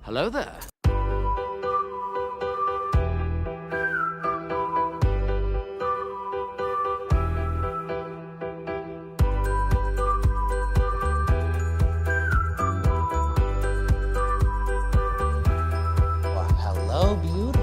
Hello there. Well, hello, beautiful.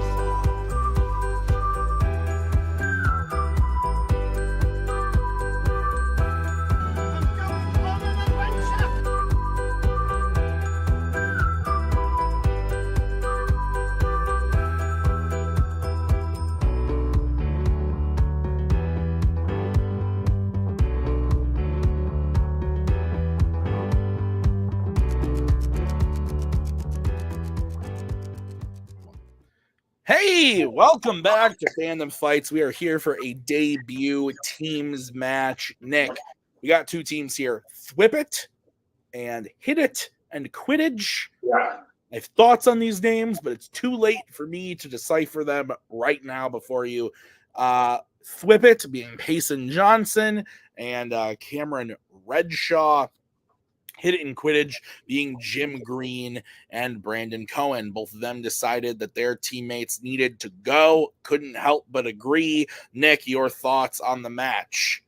Hey, welcome back to Fandom Fights. We are here for a debut teams match. Nick, we got two teams here, Thwip It and Hit It and Quidditch. Yeah. I have thoughts on these names, but it's too late for me to decipher them right now before you. Thwip It being Payson Johnson and Cameron Redshaw. Hit It in Quidditch being Jim Green and Brandon Cohen. Both of them decided that their teammates needed to go. Couldn't help but agree. Nick, your thoughts on the match?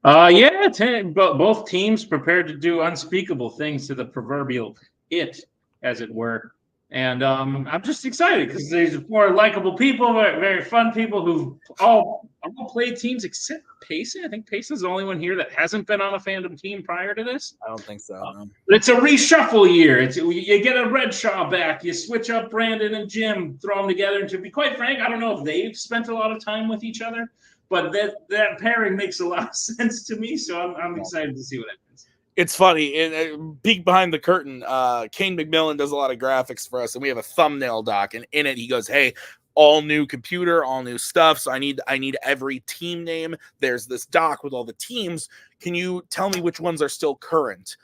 Both teams prepared to do unspeakable things to the proverbial it, as it were. And I'm just excited because these four likable people, very fun people who've all played teams except Payson. I think Payson's the only one here that hasn't been on a Fandom team prior to this. I don't think so. No. But it's a reshuffle year. You get a Redshaw back. You switch up Brandon and Jim, throw them together. And to be quite frank, I don't know if they've spent a lot of time with each other, but that pairing makes a lot of sense to me. So I'm excited to see what happens. It's funny. In peek behind the curtain, Kane McMillan does a lot of graphics for us, and we have a thumbnail doc. And in it, he goes, "Hey, all new computer, all new stuff. So I need every team name. There's this doc with all the teams. Can you tell me which ones are still current?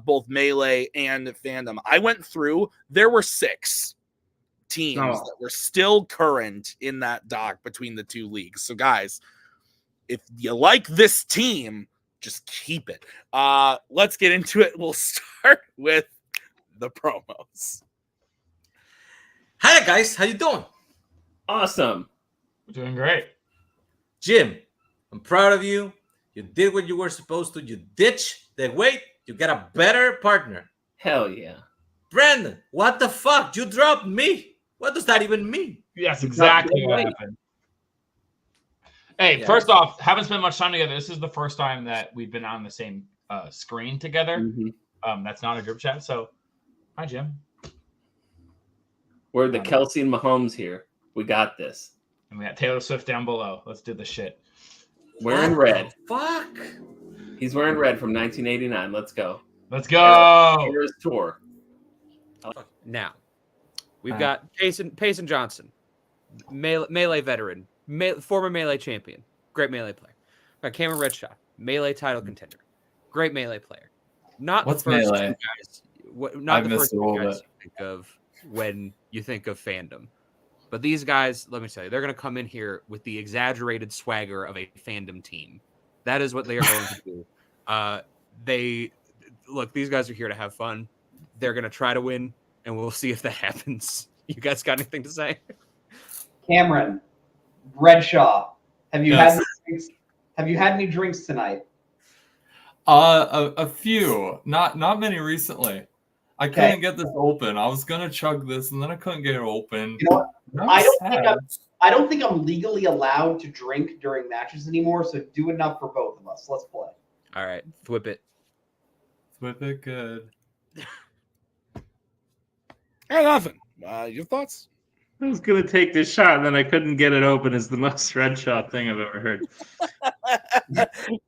Both Melee and Fandom." I went through. There were 6 teams that were still current in that doc between the two leagues. So guys, if you like this team, just keep it. Let's get into it. We'll start with the promos. Hi there, guys. How you doing? Awesome. We're doing great. Jim, I'm proud of you. You did what you were supposed to. You ditched the weight. You got a better partner. Hell yeah. Brandon, what the fuck? You dropped me. What does that even mean? That's exactly what happened. Hey, Yeah. First off, haven't spent much time together. This is the first time that we've been on the same screen together. Mm-hmm. That's not a group chat. So, hi, Jim. We're the Kelsey and Mahomes here. We got this. And we got Taylor Swift down below. Let's do this shit. Wearing red. Fuck. He's wearing red from 1989. Let's go. Let's go. Here's tour. Now, we've got Payson Johnson, Melee veteran, former Melee champion, great Melee player. We've got Cameron Redshaw, Melee title contender, great Melee player. Not What's the first Melee? two guys. Not the first two guys bit. you think of when you think of Fandom. But these guys, let me tell you, they're going to come in here with the exaggerated swagger of a Fandom team. That is what they are going to do. These guys are here to have fun. They're going to try to win, and we'll see if that happens. You guys got anything to say? Cameron, Redshaw, have you Yes. had any drinks? Have you had any drinks tonight? A few, not many recently. I Okay. couldn't get this open. I was gonna chug this, and then I couldn't get it open. You know what? I'm I don't sad. think I don't think I'm legally allowed to drink during matches anymore. So do enough for both of us. Let's play. All right, Thwip it. With it good. Hey, nothing. Your thoughts? I was going to take this shot, and then I couldn't get it open. Is the most Redshaw thing I've ever heard.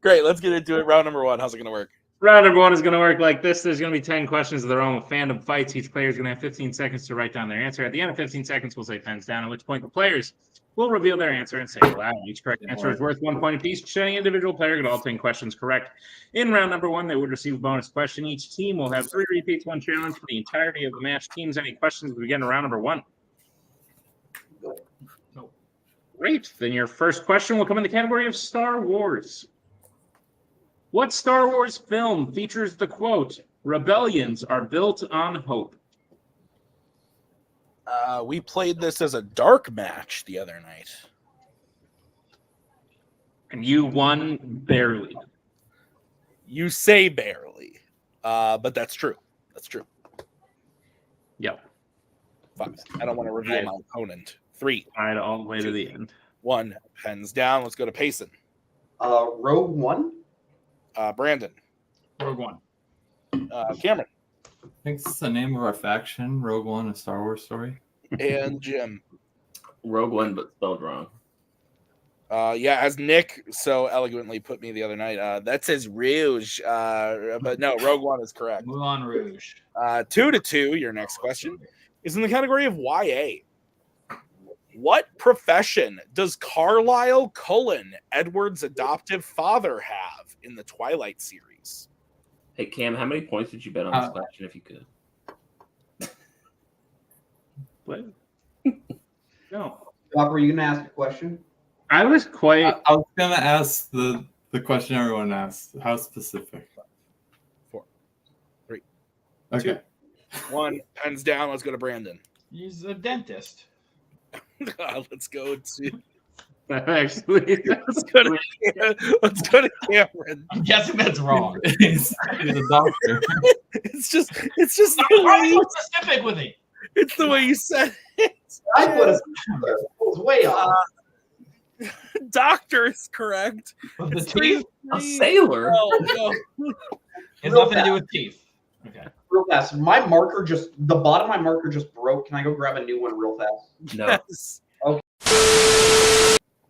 Great. Let's get into it. Round number 1. How's it going to work? Round number 1 is going to work like this. There's going to be 10 questions of their own with Fandom Fights. Each player is going to have 15 seconds to write down their answer. At the end of 15 seconds, we'll say pens down, at which point the players will reveal their answer and say it aloud. Each correct answer is worth 1 point apiece. Should any individual player get all 10 questions correct in round number 1, they would receive a bonus question. Each team will have 3 repeats, 1 challenge for the entirety of the match. Teams, any questions? We begin in round number 1. Great. Then your first question will come in the category of Star Wars. What Star Wars film features the quote, "Rebellions are built on hope"? We played this as a dark match the other night. And you won barely. You say barely, but that's true. That's true. Yep. 5. I don't want to reveal my opponent. 3. Tied all the way to the end. 1. Pens down. Let's go to Payson. Rogue One. Brandon. Rogue One. Cameron. I think it's the name of our faction, Rogue One, a Star Wars story. And Jim. Rogue One, but spelled wrong. Yeah, as Nick so eloquently put me the other night, that says Rouge. But no, Rogue One is correct. Moulin Rouge. 2-2, your next question is in the category of YA. What profession does Carlisle Cullen, Edward's adoptive father, have in the Twilight series? Hey, Cam, how many points did you bet on this question if you could? What? No. Bob, were you gonna ask a question? I was quite. I was gonna ask the question everyone asked. How specific? 4, 3, Okay. 2, 1. Pens down. Let's go to Brandon. He's a dentist. Let's go to Actually, let's go to Cameron. I'm guessing that's wrong. He's a doctor. It's just the I'm way you, specific with it. it's the way you said it. I put a sailor. It was way off. Doctor is correct. With the It's teeth? A sailor? No. It's nothing to do with teeth. Okay. Real fast. The bottom of my marker just broke. Can I go grab a new one real fast? No. Yes. Okay.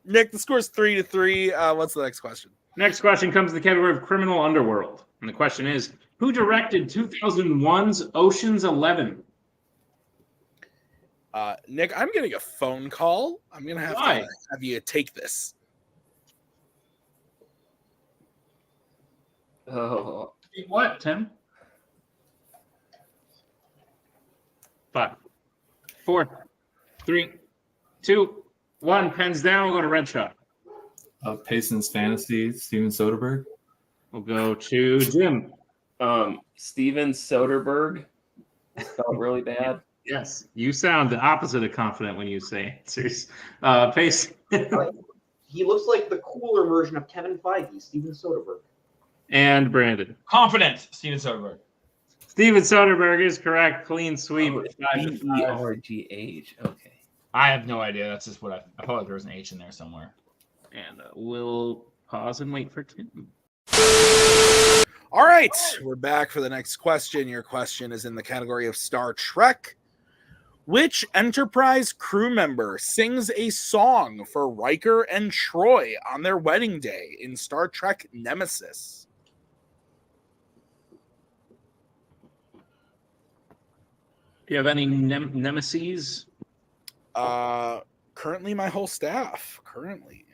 Nick, the score's 3-3. What's the next question? next question comes to the category of criminal underworld, and the question is: who directed 2001's Ocean's 11? Nick, I'm getting a phone call. I'm gonna have to have you take this. Oh, What, Tim? 5, 4, 3, 2, 1. Pens down. We'll go to Red Shot. Payson's Fantasy, Steven Soderbergh. We'll go to Jim. Steven Soderbergh. Spelled really bad. Yes, you sound the opposite of confident when you say answers. Pace. He looks like the cooler version of Kevin Feige, Steven Soderbergh. And Brandon. Confident, Steven Soderbergh. Steven Soderbergh is correct. Clean sweep. 5-5. B-E-R-G-H. Okay. I have no idea. That's just what I felt like there was an H in there somewhere. And we'll pause and wait for Tim. All right, we're back for the next question. Your question is in the category of Star Trek. Which Enterprise crew member sings a song for Riker and Troy on their wedding day in Star Trek Nemesis? Do you have any nemesis? Currently, my whole staff. Currently,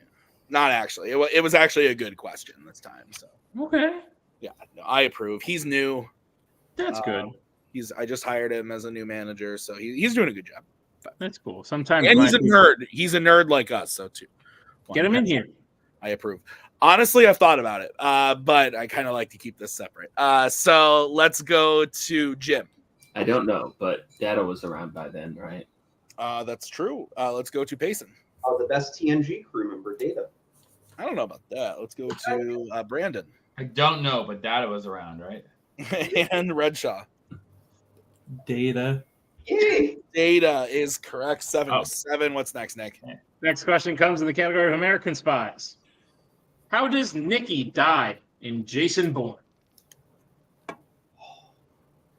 not actually. It was actually a good question this time. So Okay, yeah, no, I approve. He's new. that's good. I just hired him as a new manager, so he's doing a good job. That's cool. Sometimes And he's a nerd. He's a nerd like us, so too. Get him in here. I approve. Honestly, I've thought about it, but I kind of like to keep this separate. So let's go to Jim. I don't know, but Data was around by then, right? That's true. Let's go to Payson. The best TNG crew member, Data. I don't know about that. Let's go to Brandon. I don't know, but Data was around, right? And Redshaw. Data. Yay! Data is correct. 7-7. What's next, Nick? Next question comes in the category of American Spies. How does Nikki die in Jason Bourne?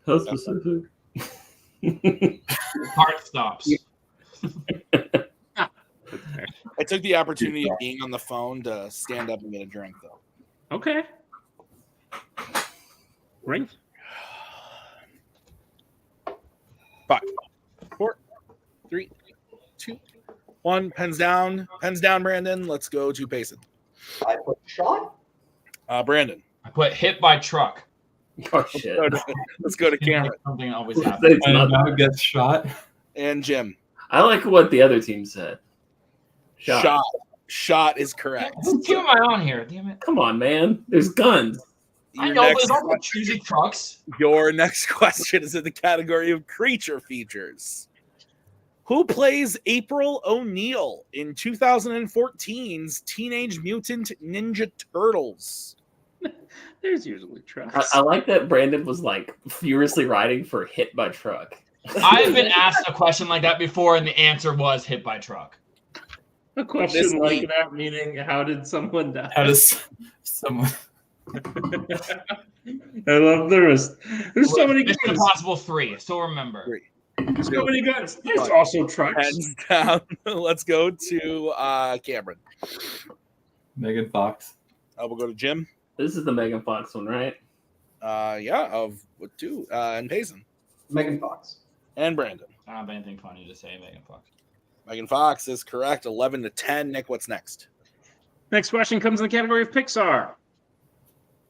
How specific? Heart stops. I took the opportunity of being on the phone to stand up and get a drink, though. Okay. Great. 5, 4, 3, 2, 1. Pens down. Pens down, Brandon. Let's go to Payson. I put shot. Brandon. I put hit by truck. Oh, shit. Let's go to Cameron. Something always happens. And now gets shot. And Jim. I like what the other team said. Shot. Shot is correct. What team am I on here? Damn it. Come on, man. There's guns. I know, but it's all about choosing trucks. Your next question is in the category of creature features. Who plays April O'Neil in 2014's Teenage Mutant Ninja Turtles? There's usually trucks. I like that Brandon was like furiously riding for hit by truck. I've been asked a question like that before, and the answer was hit by truck. A question This like week- that, meaning how did someone die? How does someone? I love there's so many Mission guns. Impossible 3. Still remember. 3. So many guns. There's One. also trucks. Hands down. Let's go to Cameron. Megan Fox. We'll go to Jim. This is the Megan Fox one, right? Of what two? And Payson. Megan Fox. And Brandon. I don't have anything funny to say, Megan Fox. Megan Fox is correct. 11-10. Nick, what's next? Next question comes in the category of Pixar.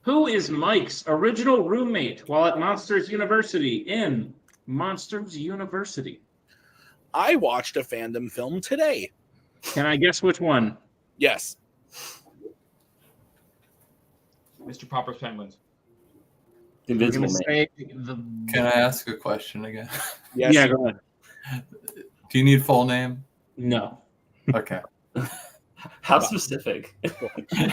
Who is Mike's original roommate while at Monsters University in Monsters University? I watched a Fandom film today. Can I guess which one? Yes. Mr. Popper's Penguins. Invisible I'm Man. gonna say the... Can I ask a question again? Yes. Yeah, go ahead. Do you need full name? No. Okay. How specific?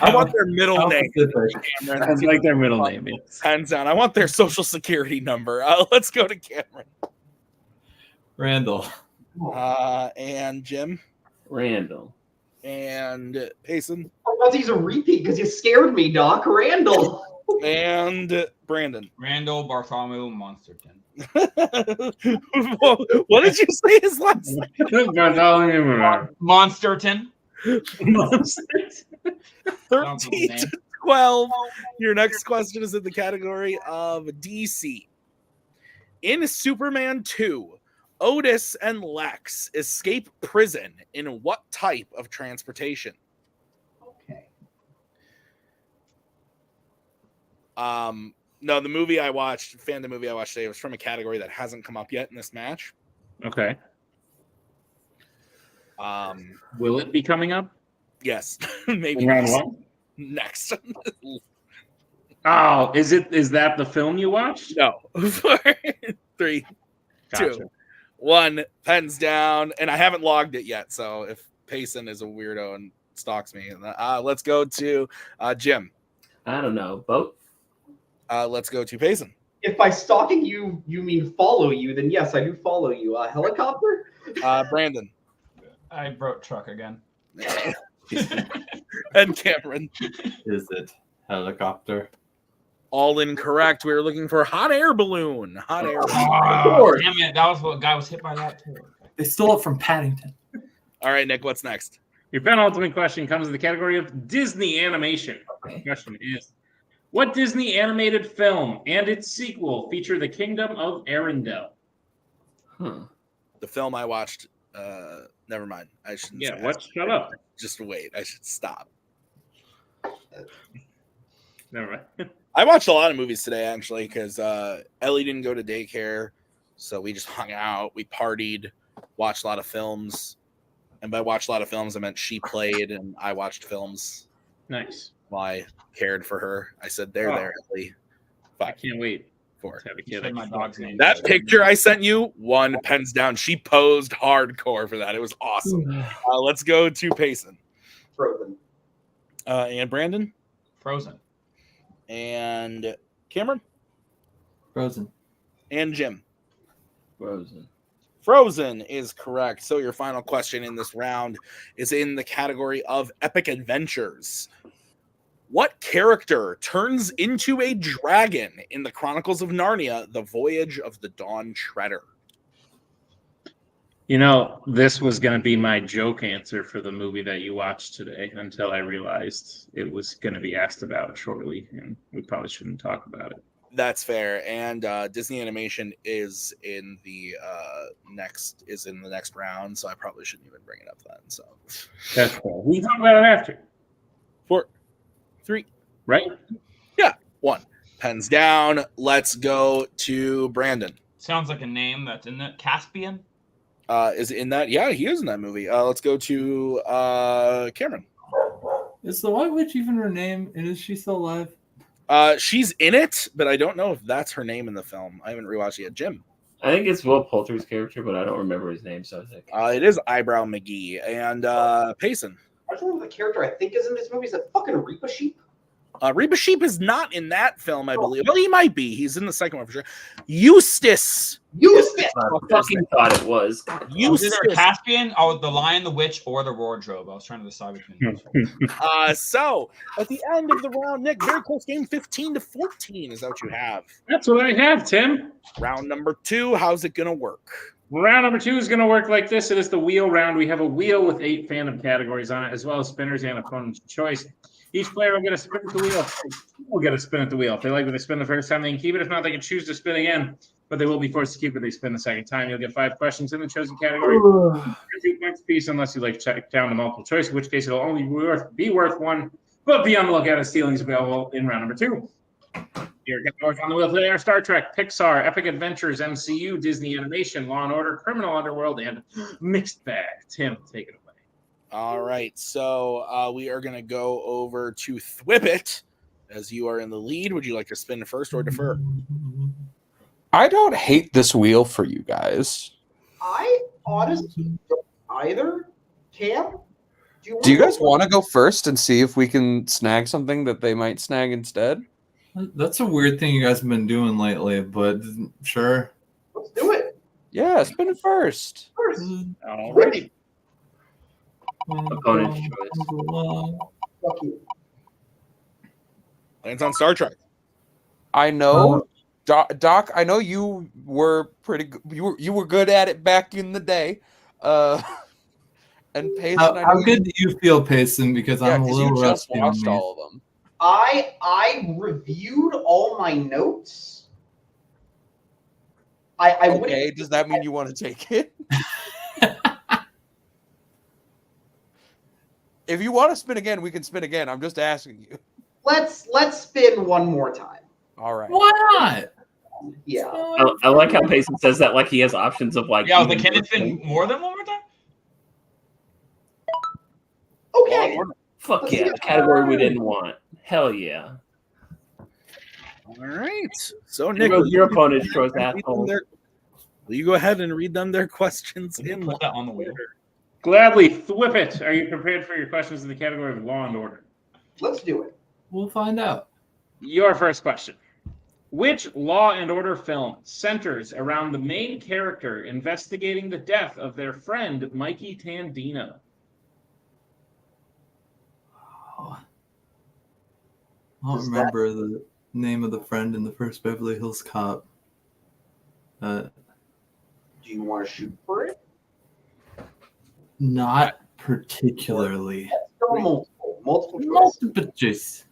I want their middle How name. specific? Cameron. That's like their middle name. Yes. Hands down. I want their social security number. Let's go to Cameron. Randall. And Jim. Randall. And Payson. Or was he's a repeat because you scared me, Doc. Randall. And Brandon. Randall Bartholomew Monsterton. What did you say his last name? Monsterton. 13-12. Your next question is in the category of DC. In Superman 2, Otis and Lex escape prison in what type of transportation? Okay. No, the movie I watched, Fandom movie I watched today, was from a category that hasn't come up yet in this match. Okay. Um, Will it be coming up? yes, maybe In round one? next. Oh, is that the film you watched? No. 3, Gotcha. 2, 1. Pens down, and I haven't logged it yet. So if Payson is a weirdo and stalks me, let's go to Jim. I don't know. Both? Let's go to Payson. If by stalking you mean follow you, then yes, I do follow you. Helicopter? Brandon I wrote truck again. and Cameron. Is it helicopter? All incorrect. We were looking for hot air balloon. Hot air. Oh, damn it. That was what guy was hit by that too. They stole it from Paddington. All right, Nick, what's next? Your penultimate question comes in the category of Disney animation. The question is, what Disney animated film and its sequel feature the Kingdom of Arendelle? Huh. The film I watched. Never mind. I shouldn't. Yeah, say what? Shut up. Just wait. I should stop. Never mind. I watched a lot of movies today, actually, because Ellie didn't go to daycare, so we just hung out. We partied, watched a lot of films, and by watched a lot of films, I meant she played and I watched films Nice. while I cared for her. I said, "There, Oh. there, Ellie." I 5, can't wait 4. to have a You kid. said my dog's name. That picture I sent you, 1 pens down. She posed hardcore for that. It was awesome. Let's go to Payson. Frozen. And Brandon. Frozen. And Cameron. Frozen. And Jim. Frozen. Frozen is correct. So your final question in this round is in the category of epic adventures. What character turns into a dragon in the Chronicles of Narnia, The Voyage of the Dawn Treader? You know, this was going to be my joke answer for the movie that you watched today until I realized it was going to be asked about shortly, and we probably shouldn't talk about it. That's fair. And Disney Animation is in the next round, so I probably shouldn't even bring it up then. So That's cool. We can talk about it after, 4, 3, right? 1. Pens down. Let's go to Brandon. Sounds like a name that's in the Caspian. Is it in that? Yeah, he is in that movie. Let's go to Cameron. Is the White Witch even her name? And is she still alive? She's in it, but I don't know if that's her name in the film. I haven't rewatched it yet. Jim. I think it's Will Poulter's character, but I don't remember his name, so I think. It is Eyebrow McGee and Payson. I just remember the character I think is in this movie is that fucking Reaper Sheep. Reba Sheep is not in that film, I believe. Well, he might be. He's in the second one for sure. Eustace. I fucking thought it was. Was it either Caspian, or the Lion, the Witch, or the Wardrobe? I was trying to decide between those. So at the end of the round, Nick, very close game, 15-14 is that what you have. That's what I have, Tim. Round number 2, how's it gonna work? Round number 2 is going to work like this. It is the wheel round. We have a wheel with 8 fandom categories on it, as well as spinners and opponent's choice. Each player will get a spin at the wheel. Will get a spin at the wheel. If they like what they spin the first time, they can keep it. If not, they can choose to spin again, but they will be forced to keep it. They spin the second time. You'll get 5 questions in the chosen category. 2 points apiece, unless you like to check down to multiple choice, in which case it'll only be worth 1. But be on the lookout as stealings available in round number 2. Your categories on the wheel today are Star Trek, Pixar, Epic Adventures, MCU, Disney Animation, Law and Order, Criminal Underworld, and Mixed Bag. Tim, take it away. All right, so we are going to go over to Thwip, as you are in the lead. Would you like to spin first or defer? I don't hate this wheel for you guys. I honestly don't either. Cam, do you guys want to go first and see if we can snag something that they might snag instead? That's a weird thing you guys have been doing lately, but sure. Let's do it. Yeah, spin it first. All righty. Opponent's choice. Fuck you. Lands on Star Trek. I know, Doc. I know you were pretty good. You were good at it back in the day. And Payson, how good do you feel, Payson? Because I'm a little rusty on these. all of them. I reviewed all my notes. I okay, does that mean you want to take it? If you want to spin again, we can spin again. I'm just asking you. Let's spin one more time. All right. Why not? Yeah. I like how Payson says that like he has options of like. Yeah, the can it spin more than one more time? Okay. Fuck yeah, category we didn't want. Hell yeah. All right. So, Nick, Your opponent's choice, asshole. Will you go ahead and read them their questions in Put that on the wheel. Gladly. Thwip it. Are you prepared for your questions in the category of Law and Order? Let's do it. We'll find out. Your first question. Which Law and Order film centers around the main character investigating the death of their friend, Mikey Tandina? I don't remember the name of the friend in the first Beverly Hills Cop. Do you want to shoot for it? Not particularly. Multiple choice.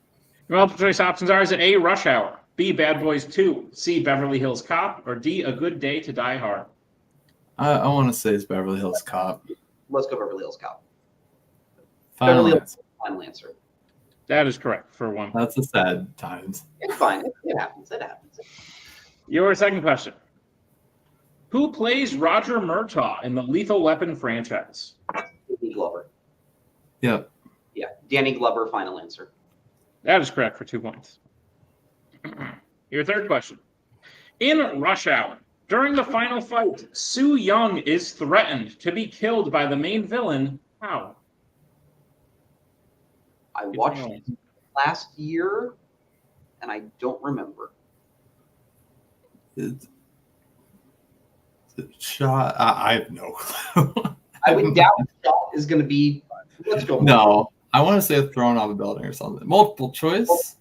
Your multiple choice options are: is it A, Rush Hour, B, Bad Boys 2, C, Beverly Hills Cop, or D, A Good Day to Die Hard? I want to say it's Beverly Hills Cop. Let's go Beverly Hills Cop. Final Beverly answer. Hills final answer. That is correct for 1 point. That's a sad times. It's fine. It happens. It happens. Your second question. Who plays Roger Murtaugh in the Lethal Weapon franchise? Danny Glover. Yep. Yeah, Danny Glover, final answer. That is correct for 2 points. Your third question. In Rush Hour, during the final fight, Sue Young is threatened to be killed by the main villain. How? I watched it last year, and I don't remember. It's shot. I have no clue. I would doubt shot is going to be. Let's go. No, I want to say thrown off a building or something. Multiple choice.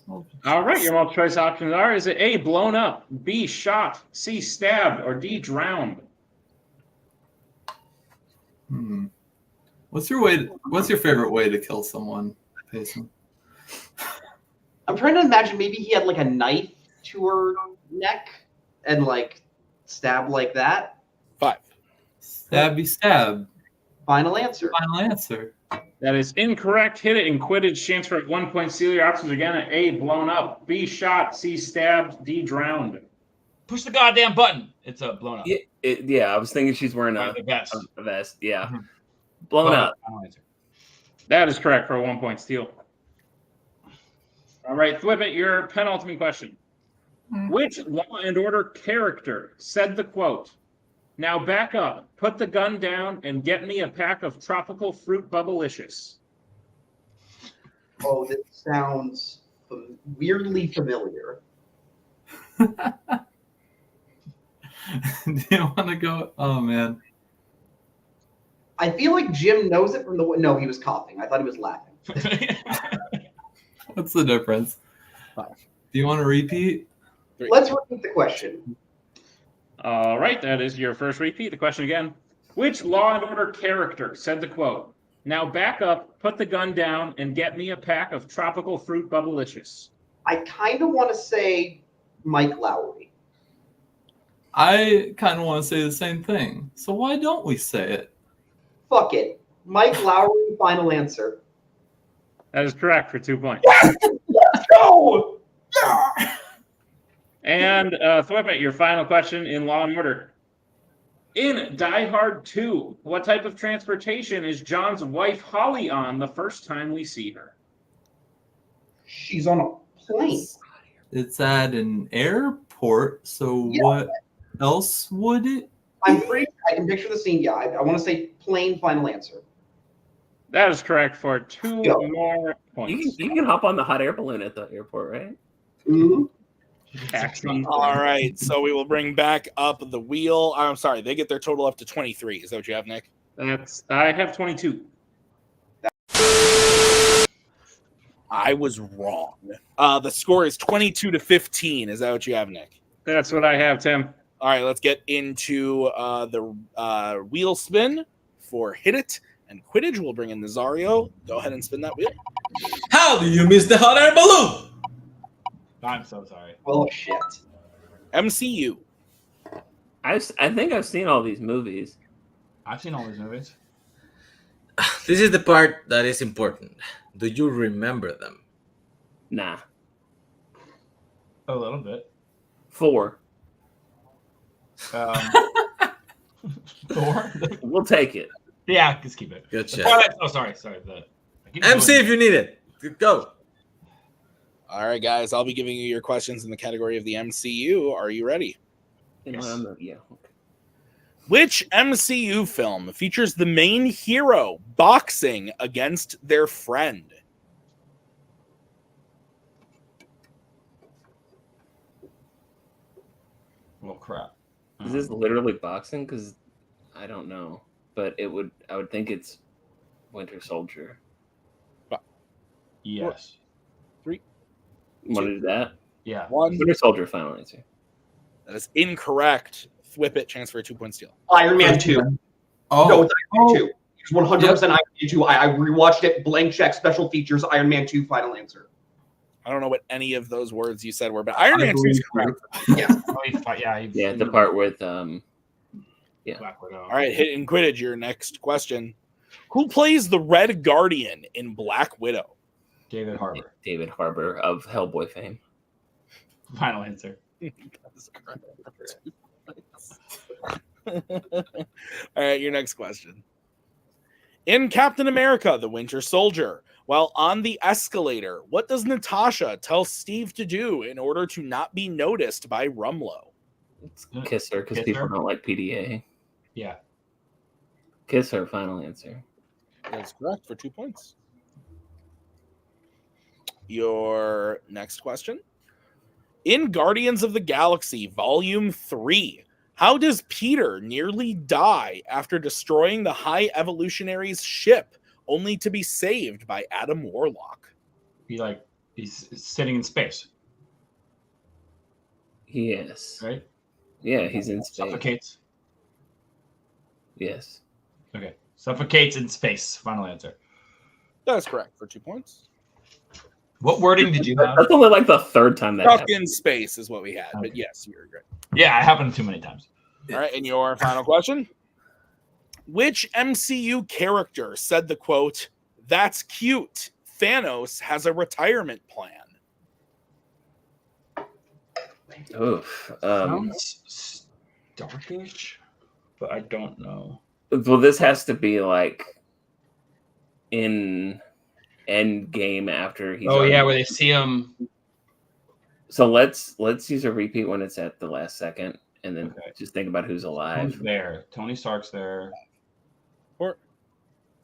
All right, your multiple choice options are: is it A, blown up, B, shot, C, stabbed, or D, drowned? What's your favorite way to kill someone, Payson? I'm trying to imagine maybe he had like a knife to her neck and like stab like that. 5. Stabby stab. Final answer. Final answer. That is incorrect. Hit it in Quidditch. Chance for 1 point. Seal your options again at A, blown up, B, shot, C, stabbed, D, drowned. Push the goddamn button. It's blown up. Yeah, I was thinking she's wearing a vest. A vest. Yeah. Blown up. That is correct for a 1 point steal. All right, Thwip it, your penultimate question. Which Law and Order character said the quote, "Now back up, put the gun down, and get me a pack of tropical fruit bubblicious"? Oh, this sounds weirdly familiar. Do you want to go? Oh man. I feel like Jim knows it from the. No, he was coughing. I thought he was laughing. What's the difference? Do you want to repeat? Let's repeat the question. All right, that is your first repeat. The question again. Which Law and Order character said the quote, "Now back up, put the gun down, and get me a pack of tropical fruit bubblicious"? I kind of want to say Mike Lowry. I kind of want to say the same thing. So why don't we say it? Fuck it. Mike Lowry, final answer. That is correct for 2 points. Let's go! And Thwip, your final question in Law and Order. In Die Hard 2, what type of transportation is John's wife Holly on the first time we see her? She's on a plane. It's at an airport, so Yeah. what else would it? I'm pretty. I can picture the scene. Yeah, I want to say plane. Final answer. That is correct for 2 Go. more points. You can hop on the hot air balloon at the airport, right? Mm-hmm. Taxi. All right, so we will bring back up the wheel. I'm sorry, they get their total up to 23. Is that what you have, Nick? I have 22. I was wrong. The score is 22-15. Is that what you have, Nick? That's what I have, Tim. All right, let's get into the wheel spin for Hit It and Quidditch. We'll bring in Nazario. Go ahead and spin that wheel. How do you miss the hot air balloon? I'm so sorry. Well, shit. MCU. I think I've seen all these movies. I've seen all these movies. This is the part that is important. Do you remember them? Nah. A little bit. 4. Thor? We'll take it. Yeah, just keep it. Good The shot. Twilight- Oh, sorry. MC if you need it. Go. All right, guys, I'll be giving you your questions in the category of the MCU. Are you ready? Yes. Yeah. Okay. Which MCU film features the main hero boxing against their friend? Oh, crap. Is this literally boxing? Because I don't know, but I would think it's Winter Soldier. Yes. 3, Want to do that? Yeah. 1. Winter Soldier, final answer. That is incorrect. Thwip it, transfer 2 point steal. Iron Man 2. Oh, No, it's Iron Man 2. It's 100% Iron Man 2. I rewatched it. Blank check, special features, Iron Man 2, final answer. I don't know what any of those words you said were, but Iron Man 2 is correct. Yeah, the part with Black Widow. All right, Hit and Quidditch, your next question. Who plays the Red Guardian in Black Widow? David Harbour. David Harbour of Hellboy fame. Final answer. All right, your next question. In Captain America, the Winter Soldier, while on the escalator, what does Natasha tell Steve to do in order to not be noticed by Rumlow? Kiss her, because Kiss people her? don't like PDA. Yeah. Kiss her, final answer. That's correct for 2 points. Your next question. In Guardians of the Galaxy, Volume 3, how does Peter nearly die after destroying the High Evolutionary's ship, only to be saved by Adam Warlock? He's sitting in space, Yes. right? Yeah, he's in space. Suffocates. Yes. Okay. Suffocates in space. Final answer. That's correct for 2 points. What wording did you have? That's only like the third time that Stuck happened. in space is what we had, but Okay. yes, you're great. Yeah, it happened too many times. All right, and your final question. Which MCU character said the quote, "That's cute. Thanos has a retirement plan"? Oof. Sounds darkish, but I don't know. Well, this has to be like in Endgame after he's. Oh yeah, already- where they see him. So let's use a repeat when it's at the last second, and then Okay. just think about who's alive. Who's there? Tony Stark's there. 4,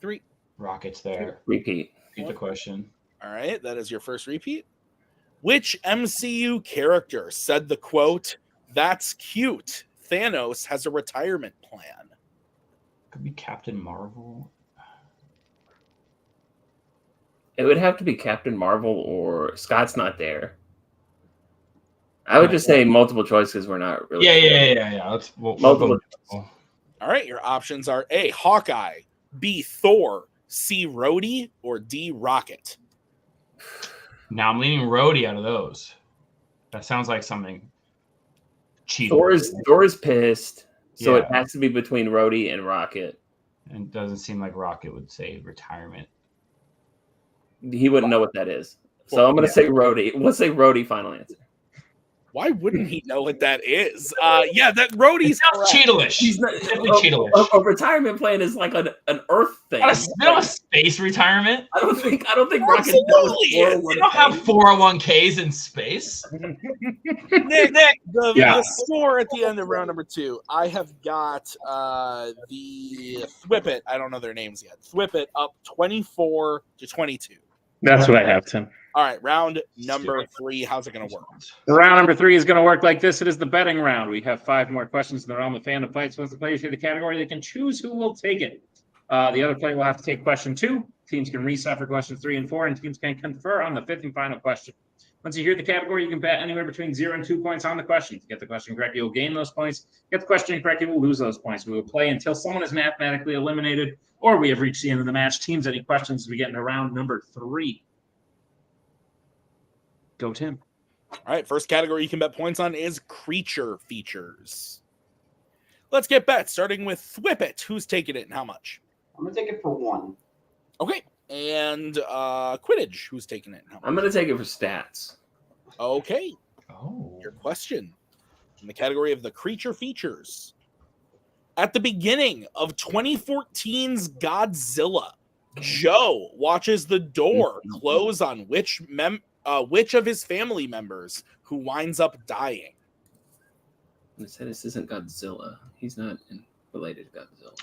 3. Rocket's there. Repeat. Repeat the question. All right, that is your first repeat. Which MCU character said the quote, "That's cute. Thanos has a retirement plan"? Could be Captain Marvel. It would have to be Captain Marvel or Scott's not there. I would just say multiple choice because we're not really. Yeah. We'll Multiple. go. All right, your options are A, Hawkeye, B, Thor, C, Rhodey, or D, Rocket. Now I'm leaning Rhodey out of those. That sounds like something cheating. Thor is pissed, so it Yeah. has to be between Rhodey and Rocket. And it doesn't seem like Rocket would say retirement. He wouldn't know what that is. So I'm going to say Rhodey. Let's say Rhodey final answer. Why wouldn't he know what that is? Yeah, that Rhodey's Cheetalish. He's not, Definitely Cheetalish. a retirement plan is like an Earth thing. They don't have space retirement. I don't think Rocket Absolutely knows. They don't have 401ks in space. Nick, the score at the end of round number 2. I have got the Thwip. I don't know their names yet. Thwip up 24-22. That's what I have, Tim. All right, round number 3. How's it going to work? Round number 3 is going to work like this. It is the betting round. We have 5 more questions in the realm of Fandom fights. Once the players hear the category, they can choose who will take it. The other player will have to take question 2. Teams can reset for questions 3 and 4, and teams can confer on the 5th and final question. Once you hear the category, you can bet anywhere between 0 and 2 points on the question. If you get the question correct, you'll gain those points. Get the question incorrect, you will lose those points. We will play until someone is mathematically eliminated or we have reached the end of the match. Teams, any questions as we get into round number 3? Go, Tim. All right, first category you can bet points on is creature features. Let's get bets, starting with Thwip. Who's taking it and how much? I'm going to take it for 1. Okay, and Quidditch, who's taking it and how much? I'm going to take it for stats. Okay, Oh. your question in the category of the creature features. At the beginning of 2014's Godzilla, Joe watches the door close on which of his family members who winds up dying? I said this isn't Godzilla. He's not related to Godzilla.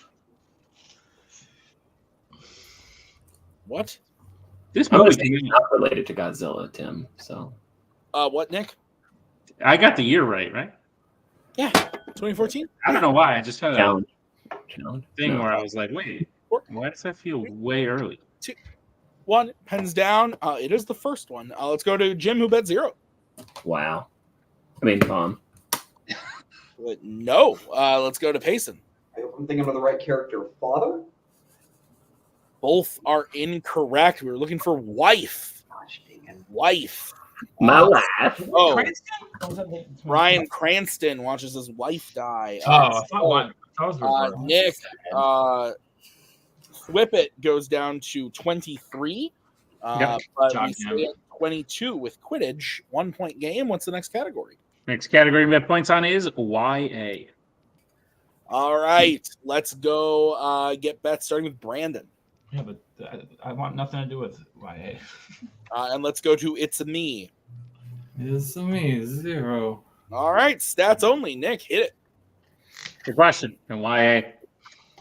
What? This I'm movie, saying he's not related to Godzilla, Tim. So. What, Nick? I got the year right? Yeah, 2014. I don't know why. I just had a Challenge. thing No. where I was like, wait, why does that feel way early? 2, 1, pens down. It is the first one. Let's go to Jim, who bet 0. Wow. I mean, Tom. No. Let's go to Payson. I hope I'm thinking of the right character. Father? Both are incorrect. We were looking for wife. Gosh, dang it. Wife. My laugh. Oh, Cranston? Ryan Cranston watches his wife die. Oh, I thought one. That was reversed. Nick, Thwip goes down to 23. Yep. But Job we stay at 22 with Quidditch. 1 point game. What's the next category? Next category we have points on is YA. All right. Let's go get bets starting with Brandon. Yeah, but I want nothing to do with YA. And let's go to It's Me. It's me, 0. All right. Stats only. Nick, hit it. Good question. And YA.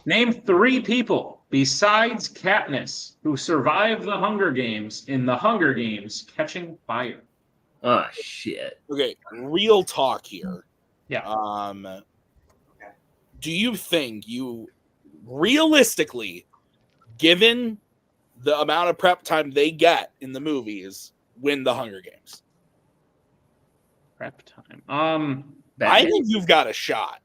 Name 3 people besides Katniss who survived the Hunger Games in the Hunger Games Catching Fire. Oh, shit. Okay. Real talk here. Yeah. Do you think you realistically, given the amount of prep time they get in the movies, win the Hunger Games? Prep time. I think you've got a shot.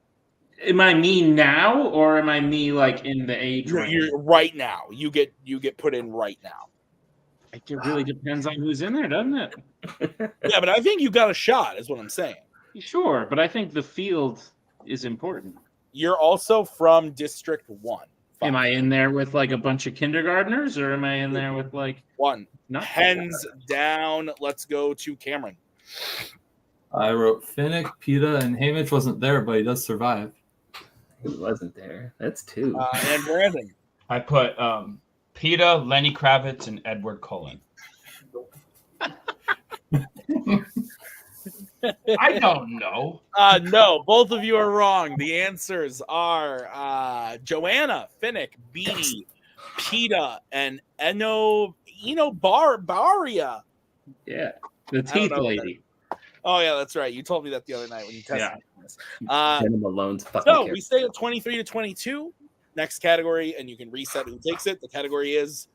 Am I me now, or am I me like in the age range? You're right now. You get put in right now. It really depends on who's in there, doesn't it? Yeah, but I think you got a shot, is what I'm saying. Sure, but I think the field is important. You're also from District 1. Am I in there with like a bunch of kindergartners, or am I in there with like 1? not Hands down. Let's go to Cameron. I wrote Finnick, Peta, and Hamish wasn't there, but he does survive. Who wasn't there? That's 2. And Brandon. I put PETA, Lenny Kravitz, and Edward Cullen. I don't know. No, both of you are wrong. The answers are Joanna, Finnick, Beanie, PETA, and Baria. Yeah, the I don't teeth know if lady. Oh yeah, that's right. You told me that the other night when you tested Yeah. me. This. Jenna Malone's fucking So character. we stay at 23 to 22. Next category, and you can reset who takes it. The category is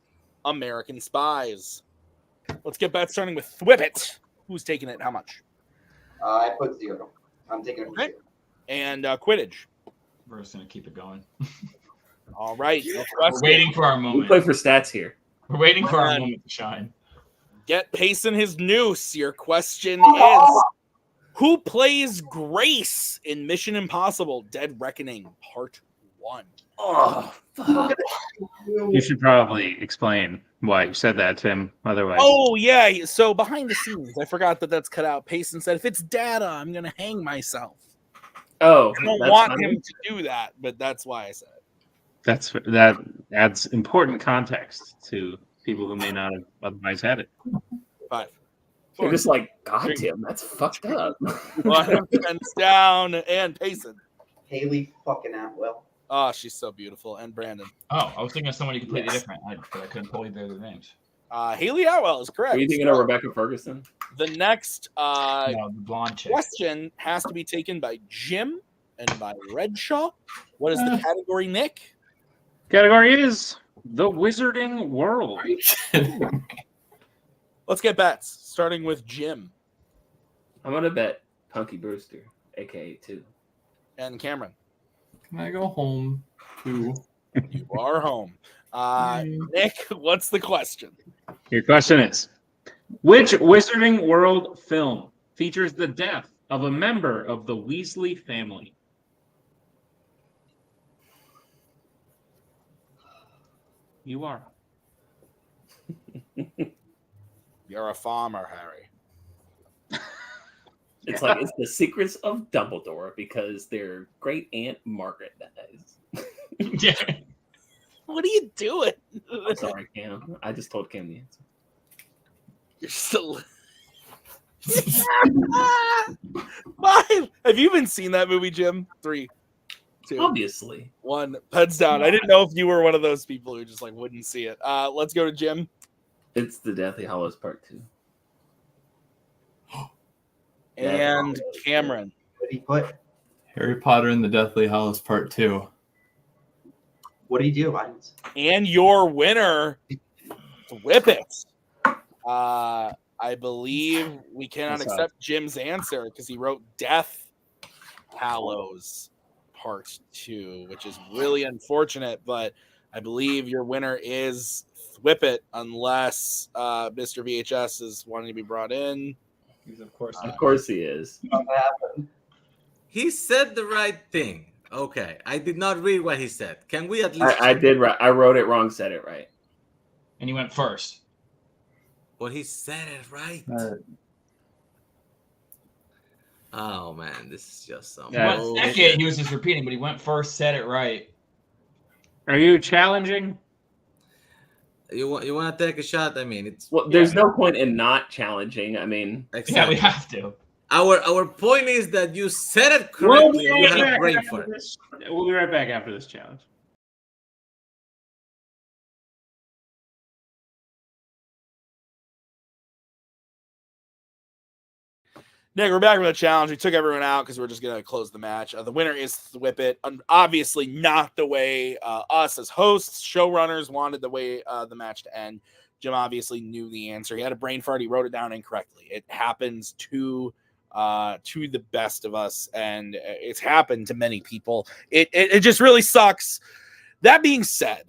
American Spies. Let's get back starting with Thwip. Who's taking it? How much? I put 0. I'm taking it for Okay. 0. And Quidditch. We're just gonna keep it going. All right. We're waiting for our We moment. play for stats here. We're waiting for our Man. moment to shine. Get Payson his noose. Your question is, who plays Grace in Mission Impossible: Dead Reckoning Part 1? Oh, fuck. You should probably explain why you said that, Tim. Otherwise, Oh yeah. So behind the scenes, I forgot that that's cut out. Payson said, "If it's data, I'm gonna hang myself." Oh, I don't that's want funny. him to do that, but that's why I said it. that adds important context to people who may not have otherwise had it. 5. They're just like, God damn, that's fucked up. One hands down, and Payson. Haley fucking Atwell. Oh, she's so beautiful. And Brandon. Oh, I was thinking of somebody completely different, but I couldn't pull either of their names. Haley Atwell is correct. Are you thinking of Rebecca Ferguson? The next No, the blonde chick. question has to be taken by Jim and by Redshaw. What is the category, Nick? Category is the Wizarding World. Let's get bets, starting with Jim I'm gonna bet Punky Brewster, aka 2. and Cameron. Can I go home too? You are home. Nick, what's the question? Your question is, which Wizarding World film features the death of a member of the Weasley family? You are. You're a farmer, Harry. It's like it's the secrets of Dumbledore because their great aunt Margaret dies. Yeah. What are you doing? I'm sorry, Cam. I just told Cam the answer. You're still. 5. Have you even seen that movie, Jim? 3, 2, Obviously. 1. Heads down. I didn't know if you were one of those people who just like wouldn't see it. Let's go to Jim. It's the Deathly Hallows Part 2. And Cameron. What did he put? Harry Potter and the Deathly Hallows Part 2. What did he do? I didn't see. And your winner, Thwip it. I believe we cannot accept Jim's answer because he wrote Death Hallows Part 2, which is really unfortunate, but I believe your winner is Thwip it, unless Mr. VHS is wanting to be brought in. Of course he is. He said the right thing. Okay, I did not read what he said. Can we at least? I did. I wrote it wrong. Said it right. And you went first. Well, he said it right. Oh man, this is just some. He went second. He was just repeating, but he went first, said it right. Are you challenging? You want to take a shot? I mean, it's Well, there's no point in not challenging. I mean, Yeah, we have to. Our point is that you said it correctly. And you had a brain for it. We'll be right back after this challenge. Nick, we're back from the challenge. We took everyone out because we're just going to close the match. The winner is Thwip it. Obviously, not the way us as hosts, showrunners wanted the way the match to end. Jim obviously knew the answer. He had a brain fart. He wrote it down incorrectly. It happens to the best of us, and it's happened to many people. It just really sucks. That being said,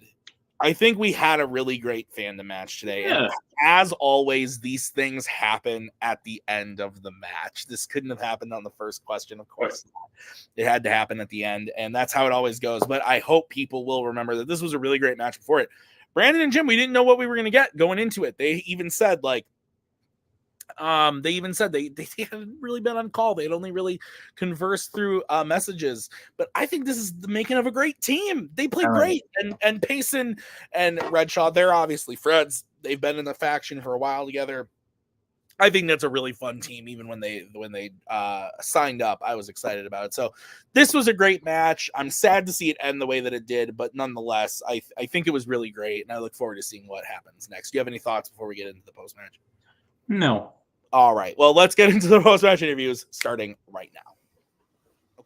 I think we had a really great fandom match today. Yeah. And as always, these things happen at the end of the match. This couldn't have happened on the first question, of course. It had to happen at the end, and that's how it always goes. But I hope people will remember that this was a really great match before it. Brandon and Jim, we didn't know what we were going to get going into it. They even said, like, they hadn't really been on call. They had only really conversed through messages. But I think this is the making of a great team. They play great. And Payson and Redshaw, they're obviously friends. They've been in the faction for a while together. I think that's a really fun team. Even when they signed up, I was excited about it. So this was a great match. I'm sad to see it end the way that it did, but nonetheless, I think it was really great, and I look forward to seeing what happens next. Do you have any thoughts before we get into the post match? No. All right. Well, let's get into the post match interviews starting right now.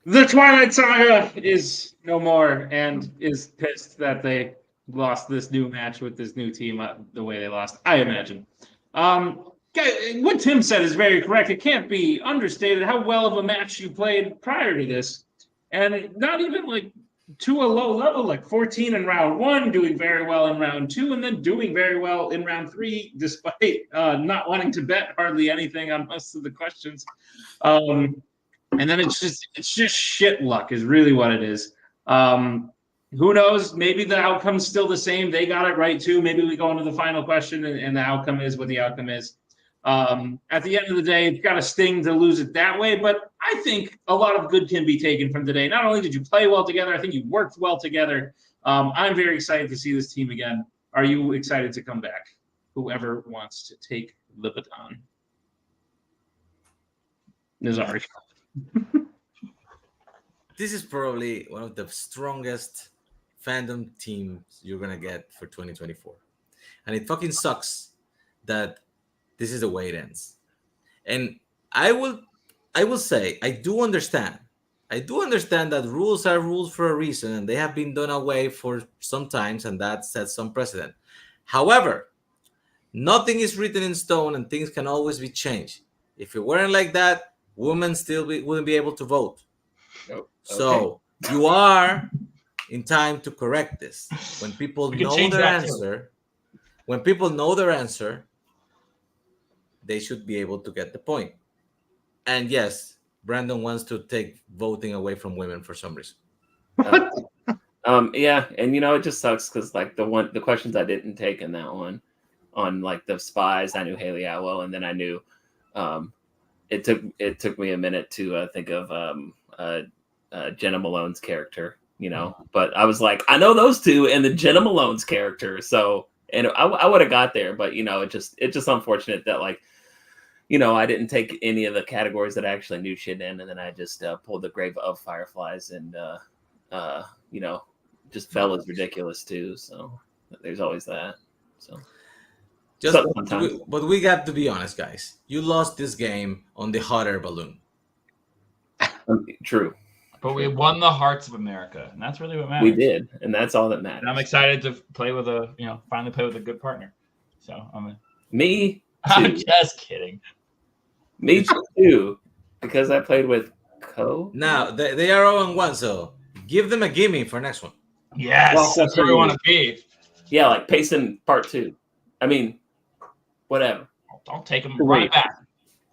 The Twilight Saga is no more and is pissed that they lost this new match with this new team the way they lost, I imagine. What Tim said is very correct. It can't be understated how well of a match you played prior to this. And not even like to a low level, like 14 in round 1, doing very well in round 2, and then doing very well in round 3, despite not wanting to bet hardly anything on most of the questions. And then it's just shit luck is really what it is. Who knows? Maybe the outcome's still the same. They got it right too. Maybe we go into the final question and the outcome is what the outcome is. At the end of the day, it's got a sting to lose it that way. But I think a lot of good can be taken from today. Not only did you play well together, I think you worked well together. I'm very excited to see this team again. Are you excited to come back? Whoever wants to take the baton. Nizari. This is probably one of the strongest fandom teams you're gonna get for 2024, and it fucking sucks that this is the way it ends. And I will say I do understand that rules are rules for a reason, and they have been done away for some times, and that sets some precedent. However, nothing is written in stone, and things can always be changed. If it weren't like that, women wouldn't be able to vote. Nope. So you are in time to correct this. When people know their answer, they should be able to get the point. And yes, Brandon wants to take voting away from women for some reason. Yeah, and it just sucks because like the questions I didn't take in that one on like the spies, I knew Haley Atwell, and then I knew it took me a minute to think of Jenna Malone's character, but I was like, I know those two and the Jenna Malone's character. So, and I would have got there, but it's just unfortunate that like, I didn't take any of the categories that I actually knew shit in. And then I just pulled the Grave of Fireflies and, just fell as ridiculous too. So there's always that. So but we got to be honest, guys. You lost this game on the hot air balloon. True. But we won the hearts of America, and that's really what matters. We did, and that's all that matters. And I'm excited to play with finally play with a good partner. So Me I'm just kidding. Me too, because I played with Co. Now they are 0-1, so give them a gimme for next one. Yes, Well, that's where we want to be. Yeah, like Payson Part 2. I mean, whatever. Don't take them right back.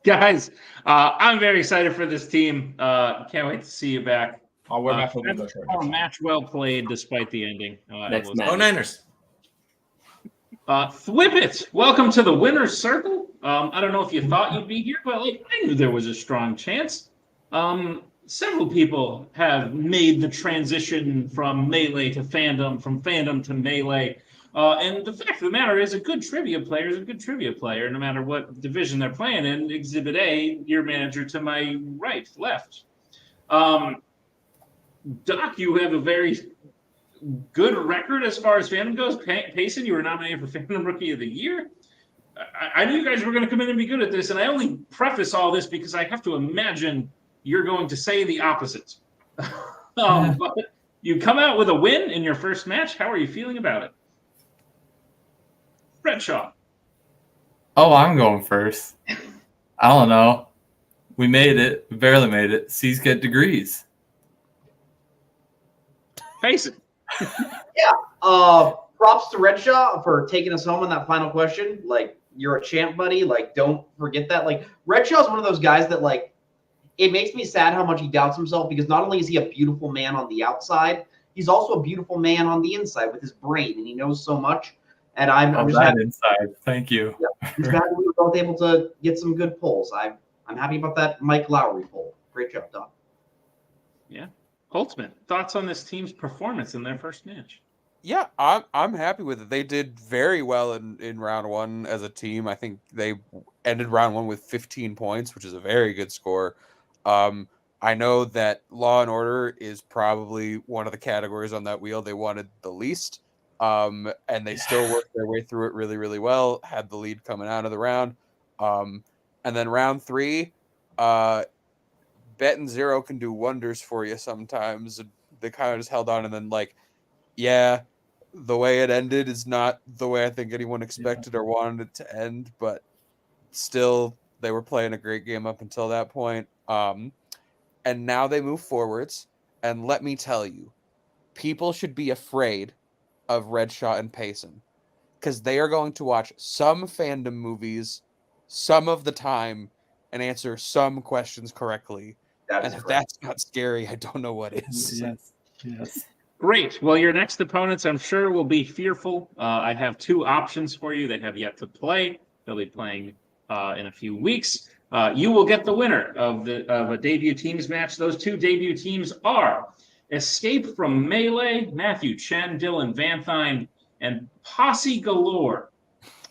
Guys, I'm very excited for this team. Can't wait to see you back. I'll wear my football shirt. Match well played despite the ending. Next match. Go Niners. Thwip it. Welcome to the winner's circle. I don't know if you thought you'd be here, but I knew there was a strong chance. Several people have made the transition from Melee to Fandom, from Fandom to Melee. And the fact of the matter is, a good trivia player is a good trivia player, no matter what division they're playing in. Exhibit A, your manager to my left. Doc, you have a very good record as far as Fandom goes. Payson, you were nominated for Fandom Rookie of the Year. I knew you guys were going to come in and be good at this, and I only preface all this because I have to imagine you're going to say the opposite. But you come out with a win in your first match. How are you feeling about it? Redshaw. Oh, I'm going first. I don't know. We made it. We barely made it. C's get degrees. Payson. Props to Redshaw for taking us home on that final question. Like, you're a champ, buddy. Like, don't forget that. Like, Redshaw's one of those guys that, like, it makes me sad how much he doubts himself, because not only is he a beautiful man on the outside, he's also a beautiful man on the inside with his brain, and he knows so much. And I'm just happy. Inside. Thank you. Yeah, I'm just happy we were both able to get some good polls. I'm happy about that Mike Lowry poll. Great job, Doc. Yeah. Holtzman, thoughts on this team's performance in their first match? Yeah, I'm happy with it. They did very well in round one as a team. I think they ended round 1 with 15 points, which is a very good score. I know that Law and Order is probably one of the categories on that wheel they wanted the least. And they still worked their way through it really, really well, had the lead coming out of the round. And then round 3, Bet and Zero can do wonders for you sometimes. They kind of just held on, and then yeah, the way it ended is not the way I think anyone expected or wanted it to end, but still they were playing a great game up until that point. And now they move forwards, and let me tell you, people should be afraid of Redshaw and Payson because they are going to watch some Fandom movies some of the time and answer some questions correctly. That And is if correct. that's not scary, I don't know what is. Yes. Great. Well, your next opponents, I'm sure, will be fearful. I have 2 options for you. They have yet to play. They'll be playing in a few weeks. You will get the winner of a debut teams match. Those 2 debut teams are Escape from Melee, Matthew Chen, Dylan Vanthine, and Posse Galore,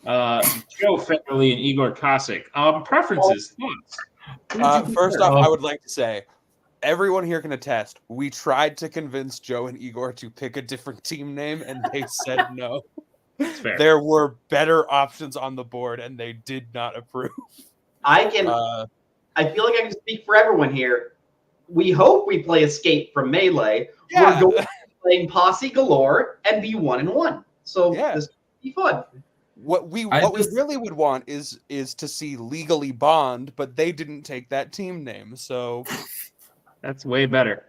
Joe Federley and Igor Kosick. Preferences, thoughts? First off, I would like to say, everyone here can attest, we tried to convince Joe and Igor to pick a different team name, and they said no. Fair. There were better options on the board, and they did not approve. I feel like I can speak for everyone here. We hope we play Escape from Melee. Yeah. We're going to be playing Posse Galore and be 1-1. So Yeah. this will be fun. What we really would want is to see Legally Bond, but they didn't take that team name, so That's way better.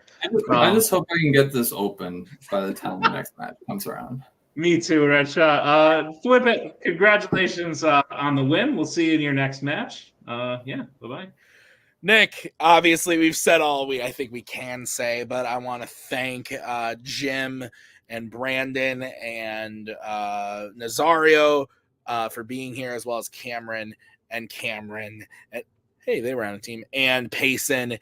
I just hope I can get this open by the time the next match comes around. Me too, Redshaw. Thwip it. Congratulations on the win. We'll see you in your next match. Yeah, bye-bye. Nick, obviously we've said all I think we can say, but I want to thank Jim and Brandon and Nazario for being here, as well as Cameron. And hey, they were on a team, and Payson.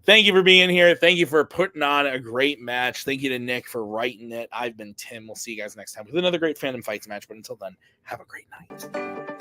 Thank you for being here. Thank you for putting on a great match. Thank you to Nick for writing it. I've been Tim. We'll see you guys next time with another great Fandom Fights match. But until then, have a great night.